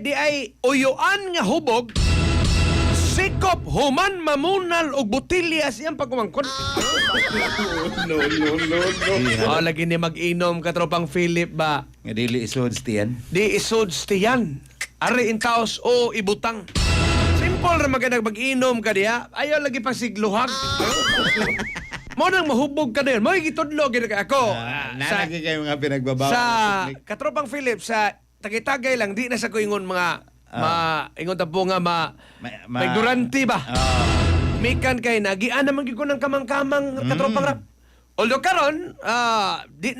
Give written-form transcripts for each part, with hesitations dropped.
Di ay uyuan nga hubog, sikop human mamunal og botilya siyang pagkumangkon. No. Oh, lagi ni mag-inom katropang Philip ba? Nga dili isod tiyan. Di isod stiyan. Ari intaos o ibutang. Simple ra magadag mag-inom ka diya. Ayaw lagi pang sigluhag. Mo nang mahubog ka din. Mo gitudlo gid ka ako. Nanagi kayo mga pinagbabawa. Sa katropang Philip sa tagay-tagay lang di na sa kuingon mga ingon ta po nga may durante ba? Mikan kay nagian naman gyud ko ng kamang-kamang katropang rap. Although karon di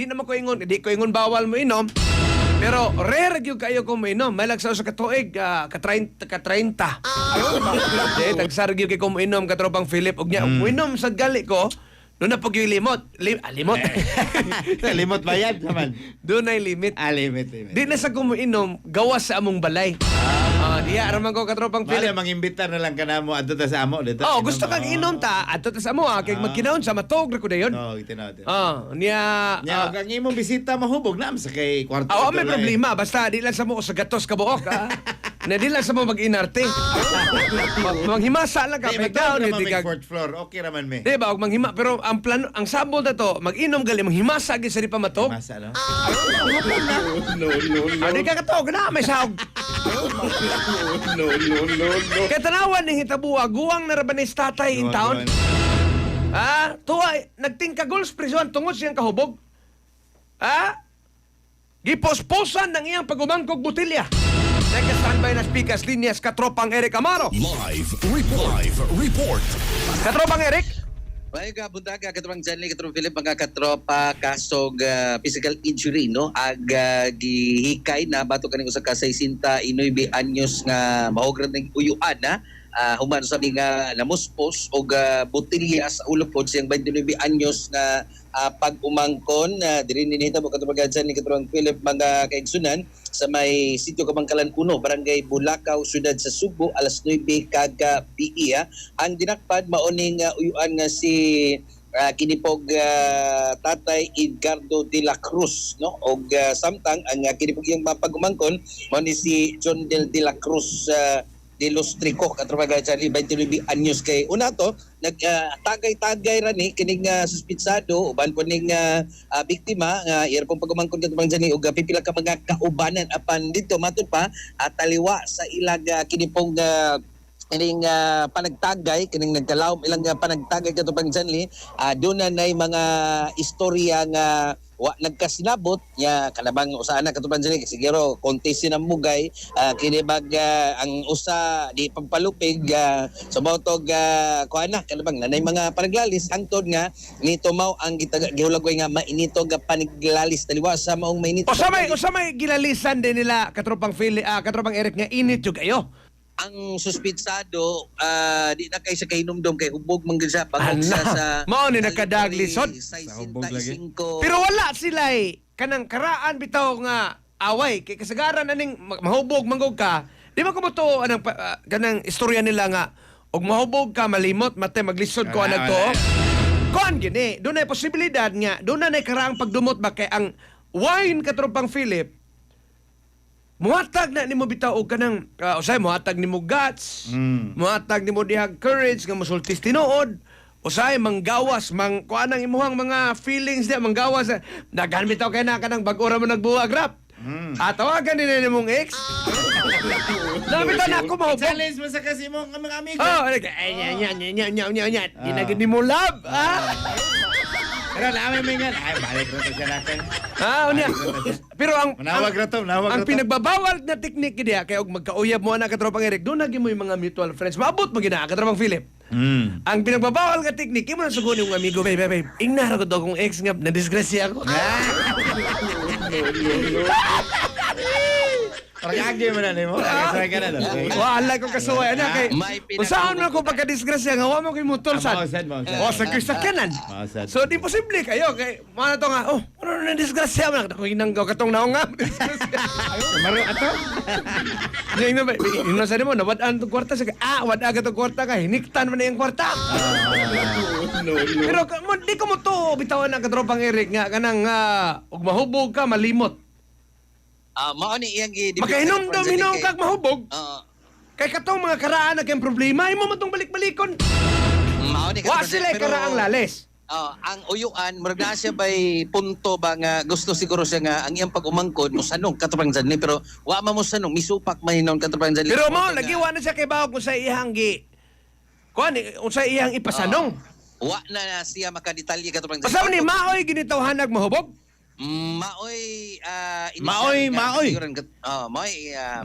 naman ko ingon, di ko ingon bawal mo inom. Pero rare gyud kayo kung mainom. May lagsaw sa katuig ka 30. Di tagsar gyud kay kung mainom katropang Philip ug nya uminom sa gali ko. Doon na pag yung limot. Limot. Limot bayad naman. Doon na yung limit. Limit. Di na sa kumuinom, gawas sa among balay. Diya, araman ko katropang Pili, Philip. mang-imbitar na lang ka na mo adto ta sa amo dito. Oh, gusto kang inom ta. Ato ta sa amo, kay magkinaon sa matog ko na yun. Oo, itinaw. Niya... Nya ang imong bisita mahubog na sa kay kwarto. may problema. Basta di lang sa mo sa gatos kabuok. Na di lang sa mo mag-inarte. Manghimasa lang ka. May Down, down hindi naman ka... fourth floor. Okay raman me. Di ba? Huwag manghima. Pero ang plano, ang sabol na to, mag-inom gali, manghimasa gali sa di pa matog. Masa no? Di ka katog na, may sahog. No. Kaya tanawan ni Hitabuwa, guwang na rabanis tatay in town. Tuwa, nagtingka goals prison tungod siyang kahubog. Giposposan ng iyang pagumangkog butilya. Nagka-standby na speakers linyas katropang Eric Amaro. Live report. Katropang Eric? May buntaga katrong Janley katrong Philip mga katropa kasog physical injury no gihikay na bato kaning usa ka 69 anyos nga mahograd ning uyuan na human sa nga namuspos og botilya sa ulo pod siyang 29 anyos nga pag-umangkon diri ni hitabo katrong Janley katrong Philip mga kaigsunan sa may sitio Kamangkalan 1, Barangay Bulacau, Syudad sa Subo, alas 9 kag PE. Ang dinakpad maoning uyuan nga si kinipog Tatay Edgardo de la Cruz no og samtang ang kinipog iyang mapagumangkon mao ni si John Del de la Cruz de los Trico katrong Charlie 29 anyos kay una to nagtagay-tagay ra ni kining suspitsado uban po ning biktima nga iyang pagumangkon katong jani og pipila ka mga kaubanan apan dito matud pa taliwa sa ilag kinipong kining panagtagay kining nagkalawom ilang panagtagay katong Janli doon na nay mga istorya nga nagkasinabot nya kanabang usa na katong Janli siguro kontes na mugay kini bag ang usa di pampalupig sumotog kuana kanabang nanay mga panaglalis hangtod nga nito mao ang gihulagway nga mainito nga panaglalis taliwa sa maong mainito Usamay gilalisan din nila katropang katropang Eric nga init yung kayo. ang suspitsado di na kay sa kahinumdom kay hubog man gyud sa bangog sa mao ni nakadaglisod sa hubog lagi. pero wala sila kanang karaan bitaw nga away kay kasagaran aning mahubog manggog ka di ba kumuto anang kanang istorya nila nga og mahubog ka malimot mate maglisod ko anag to kon gini doon ay posibilidad nga doon na karaang pagdumot ba kay ang wine katropang Philip muhatag na nimo bitaw og kanang usay muhatag nimo guts, muhatag nimo dihag courage nga mosultis tinuod, usay manggawas kuanang imuhang mga feelings diya manggawas daghan bitaw kay na kanang bag-ora mo nagbuwag rap. Tawagan ni nimong ex. Dami ta na ako mahubog. Challenge mo sa kasi mo mga amigo. Nya. Di na gid nimo love. Pero namin may nga. Ay, balik na to siya natin. Unya. Pero Manawag na to. ang pinagbabawal na teknik diya kay og magkauyab mo na katropang Eric doon nagi mo yung mga mutual friends. Maabot mo gina katropang Philip. Ang pinagbabawal nga teknik imo na sugon yung amigo babe. Ingnar ko daw kung ex nga na disgrasya ako. Parang mo na nimo. Kasay ka na doon. Wala ko kasuway na kay. May Usahan na ko pagka-disgrasya nga wa mo kay motor sad. Mausad. Sa sakyanan. Mausad. So di posible kayo kay mana to nga ano na disgrasya man ako hinanggaw katong naong nga. Maro ato. Yung na ino sa mo nawad-an to kwarta sa wad aga to kwarta ka hiniktan man na yung kwarta. Pero di ko mo to bitawan ang katropang Eric nga kanang og mahubog ka malimot. Mao ni iyang Makahinom-hinom kag mahubog. Kay katong mga karaan naging problema, imo man tong balik-balikon. Mao ni Wa sila karaang lales. Ang uyuan murag na siya bay punto ba nga gusto siguro siya nga ang iyang pag-umangkod mo sanong katubang Janli pero wa man mo sanong misupak mahinon katubang Janli. Pero mo nagiwa na siya kay bawog kung sa iyang unsa iyang ipasanong. Wa na siya makadetalye katubang Janli. Basta ni maoy ginitawhanag mahubog. Maoy Maoy.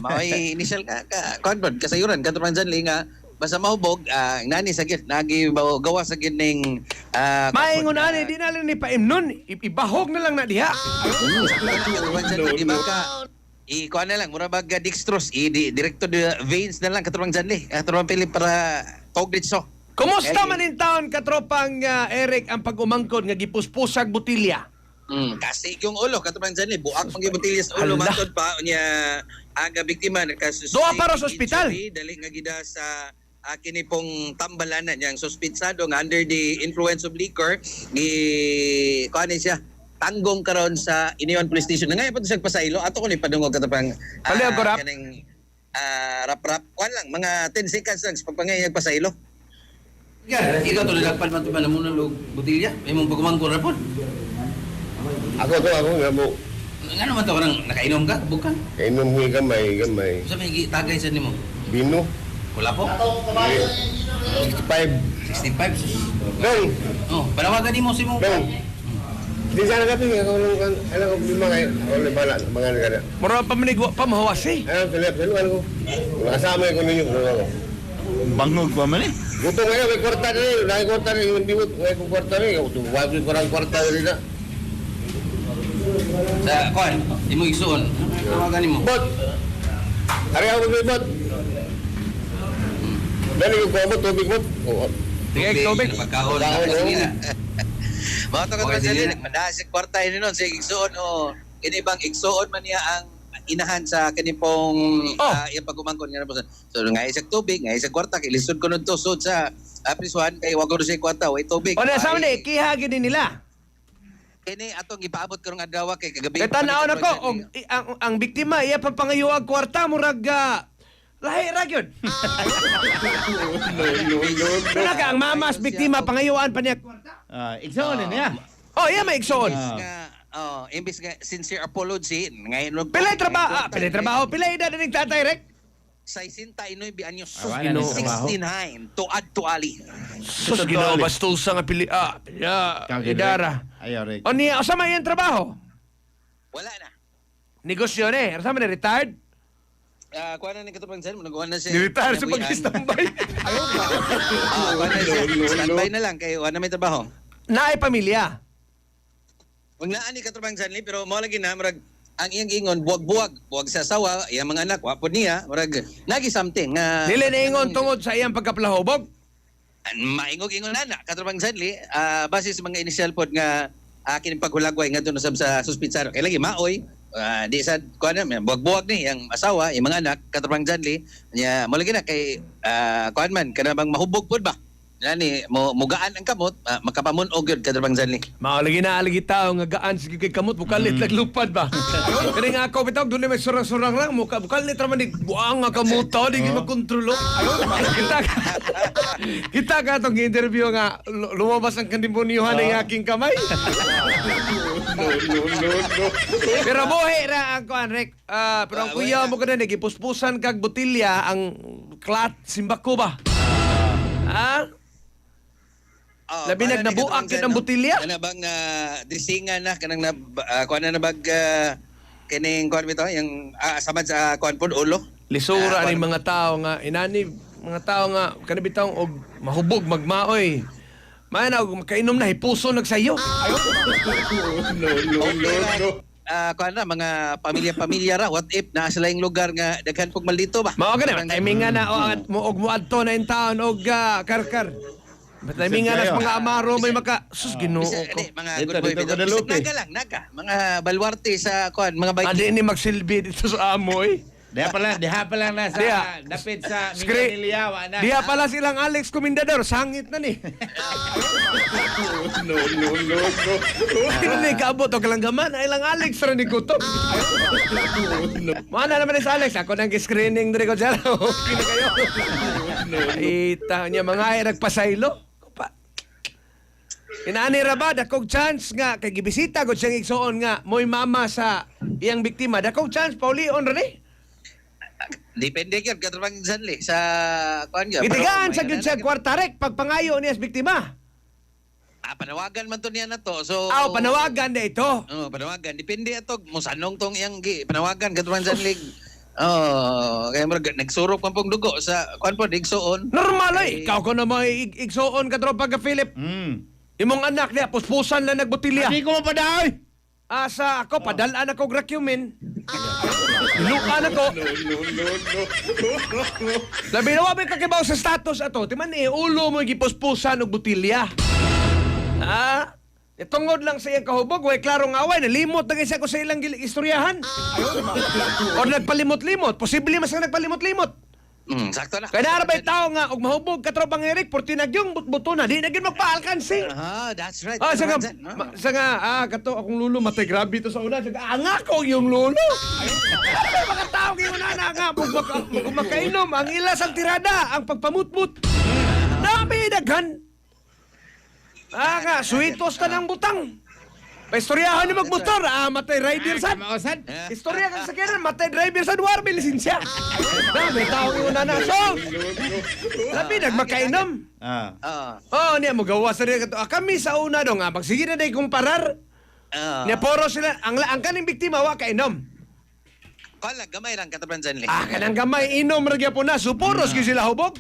maoy initial ka konbon kasayuran katubang Janli nga basta mahubog nani sagit nagi gawa sa gining Maingon ani di na lang ni paimnon, ibahog na lang na diha. Di ba ka ikuha na lang mura bag dextrose directo de veins na lang katubang Janli katubang Philip para togritso. Kumusta man in taon katropang Eric ang pag-umangkod nga gipuspusag botilya? Kasi yung ulo katubang Janli buak pang botilya sa ulo Hala. matod pa unya aga biktima nagkasus. Doa para sa ospital. Dali nga gida sa kini pong tambalanan niyang suspitsado nga under the influence of liquor kuha siya tanggong karon sa Inion Police Station nga pa siya pasaylo ato ko ni padungog katapang Paliw ko rap. kaning rap kuan lang mga 10 seconds lang sa pagpangayag pasaylo. Ikaw to nagpan man to ba namo ng botilya? May mong pagkumangkon ra pod. Ako nga mo. Ngano man to kanang nakainom ka? Bukan. Kainom mo gamay. Sa may tagay sa nimo. Bino. Wala po. 65. 65. Dong. Oh, panawagan nimo si mo. Dong. Di sana ka pinga ko lang alam ko lima kay ole bala mga nagana. Mura pa manigwa pa mahawasi. Philip, ano ko? Kasama ko ninyo ano. Bangog pa man eh. Gusto ngayon may kwarta rin, may kwarta rin yung diwot, may kwarta rin. Wag ko kurang kwarta rin na. Sa kon, imo igsuon. Panawagan nimo. Bot. Ari ako may bot. Dali ko mo tubig mo. Tingay tubig. Pagkaon. Pagkaon, Sige na. Mga to Okay, katubang sige Janli na. nagmadaas sa kwarta ini nun sa igsuon o kini bang igsuon man niya ang inahan sa kini pong iyang pagumangkon nga po. So nga isang tubig, nga isang kwarta kay lisod ko nun to sud sa prisuhan kay wag ko sa kwarta way tubig. O na sa Ay, man kiha gid nila. kini atong ipaabot karong adlaw kay kagabi. Kay tanaw na ko og ang biktima iya pa pangayuag kwarta murag lahi ra gyud. Wala ka ang mamas biktima pangayuan pa niya kwarta. Igsoon niya. Oh, iya may igsoon. Imbis nga sincere apology ngayon Pilay trabaho, pilay edad ning tatay rek. sa 69 anyos. Awan na ng trabaho. 69 tuad tuali. Sus Ginoo bastusa nga pili idara. Ayaw rin. O niya asa man iyang trabaho? Wala na. Negosyo ni, asa man ni retired? Kuha na ni katubang Janli, nagawa na siya. Ni-retire sa pag-standby. Kuha na siya. Standby na lang kay wala na may trabaho. Naay pamilya. Wag na ani katubang Janli pero mo lagi na murag ang iyang ingon buwag sa asawa, iyang mga anak wapod niya, murag nagi something nga Dili na ingon tungod sa iyang pagkaplahubog. maingog-ingon na katubang Janli base sa mga initial pod nga akin paghulagway nga sa suspitsado kay lagi maoy di sa kuan na buwag ni yang asawa yung mga anak katubang Janli nya mo lagi na kay kuan man kana bang mahubog pod ba yani mugaan ang kamot makapamunog gyud katubang Janli. Maulagi na aligi tao nga gaan sige kay kamot bukalit laglupad ba. Kani nga ako bitaw dunay may surang-surang lang bukalit ra man di buang nga kamuto di makontrolo. Kita ka tong interview nga lumabas ang kandimonyohan ng aking kamay. Pero buhi ra ang kuan rek. Pero ang kuya mo kada nagipuspusan kag botilya ang klat simbako ba? Labi nagnabuak yun ang botilya? Kana bang drisingan na kanang kuan na bag kining kuan bitaw yung samad sa kuan pod ulo. Lisura ni mga tao nga inani mga tao nga kani bitaw og mahubog magmaoy. May na og makainom na hipuso nagsayo. Kuan na mga pamilya-pamilya ra what if naa sila yung lugar nga daghan pog maldito ba? Mao gani timing nga na og moadto na in taon og karkar. Timing nga na sa mga amaro may maka sus Ginoo ko. Mga Dito, good boy dito, bitaw. Guadalupe. Naga lang naga mga balwarte sa kuan mga bike. Adi ni magsilbi dito sa amoy. Diha pa lang na sa Diha. dapit sa Skri- Mindaniliyawa na. Diya pala silang Alex Comendador, sangit na ni. Hindi kaabot o kalanggaman, ay lang Alex rin ni Kutob. Mana naman ni sa Alex, ako nang screening diri ko dyan. Okay na kayo. Ita niya mga ay nagpasaylo. Pa. Inaani ra ba, dakog chance nga, kay gibisita ko siyang igsoon nga, mo'y mama sa iyang biktima. Dakog chance, paulion rin eh. Depende yun, katrabang Zanli, sa kuan niya. Itigaan sa Pero, gyud siya kwartarek pagpangayo niya sa biktima. panawagan man to niya na to. So, Panawagan na ito. Panawagan. Depende ato, musanong tong iyang panawagan, katrabang Zanli. Kaya nagsurok man pong dugo sa kuan po, digsoon. Normal ay. Ikaw ko na may igsoon ka tropa ka Philip. Imong anak niya, puspusan lang nagbotilya. Hindi ko mapadaoy. Asa ako, padalaan ako gracumin. Luka na ko. Labi na wabay kakibaw sa status ato. Timan ulo mo gipuspusan og botilya. Itungod lang sa iyang kahubog, way klarong away, nalimot na kasi ako sa ilang istoryahan. O nagpalimot-limot. Posible mas nga nagpalimot-limot. Sakto na. Kaya narabay tao nga, og mahubog katropang Eric, porti nagyong buto na, di nagyong magpaalkansi. That's right. Sa nga, Katrabang Zan, sa nga, kato akong lulo, matay grabe to sa una. Sa nga, nga ko yung lulo. Ay, mga tao kayo na nga, kung makainom, ang ilas ang tirada, ang pagpamutmut. Dami daghan. Nga, sweetos ka ng butang. Paistoryahan niyo magmotor, matay rider sad. Mausan. Istorya kang sakyanan, matay driver sad, war, may lisensya. Dami tao kayo na so. Labi, nagmakainom. Niya mo gawa sa rin. Kami sa una dong, magsige na day kumparar. Niya poro sila, ang kaning biktima, wa kainom. Kala, gamay lang katrabang Zanli. Kanang gamay, inom, ragya po na, suporos kayo sila hubog.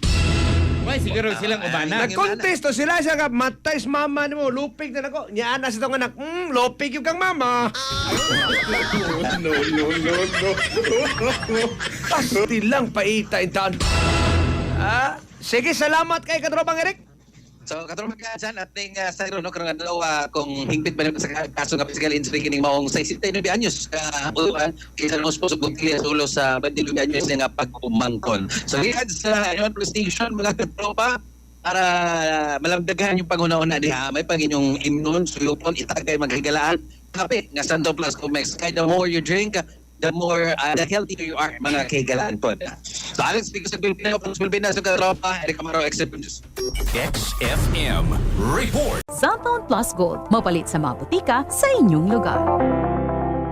Why siguro silang ubana. Nag-contest to sila siya ka, matay sa mama ni mo, lupig na nako. Niya anas itong anak, lupig yung kang mama. Pasti lang paita intaan. Sige, salamat kay Katropang Eric. So, katrong magkaasan at ning sa no karong dalawa kung hingpit ba sa kaso nga physical injury kining maong 69 anyos uwan kaysa nos po sa bugtilya sa ulo sa 29 anyos nga pagkumangkon. So, gikan sa inyong prestation mga katropa para malamdaghan yung panguna-una diha may panginyong immune suyupon itagay maghigalaan kape nga Santo Plus Comex kay the more you drink the more the healthier you are mga kahigalaan po. So Alex, because of Pilipinas, sa katropa, Eric Amaro, XFM News. XFM Report. Cellphone Plus Gold. Mapalit sa mga butika sa inyong lugar.